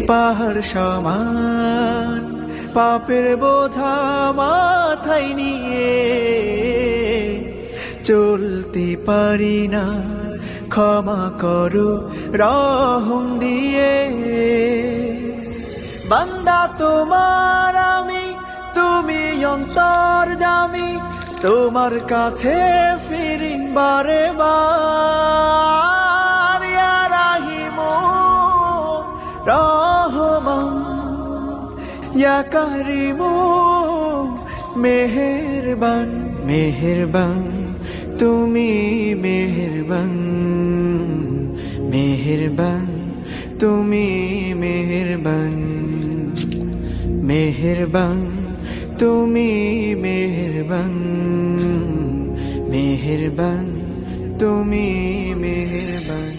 পাহাড় সমান পাপের বোঝা মাথায় নিয়ে চলতে পারি না, ক্ষমা করো রহম দিয়ে। বান্দা তোমার আমি, তুমি অন্তর্যামী, তোমার কাছে ফিরি বারে বার। ইয়া রাহিমু রহমান, ইয়া কারিমু মেহেরবান, মেহেরবান তুমি মেহেরবান, মেহেরবান তুমি মেহেরবান, মেহেরবান তুমি মেহেরবান, মেহেরবান তুমি মেহেরবান।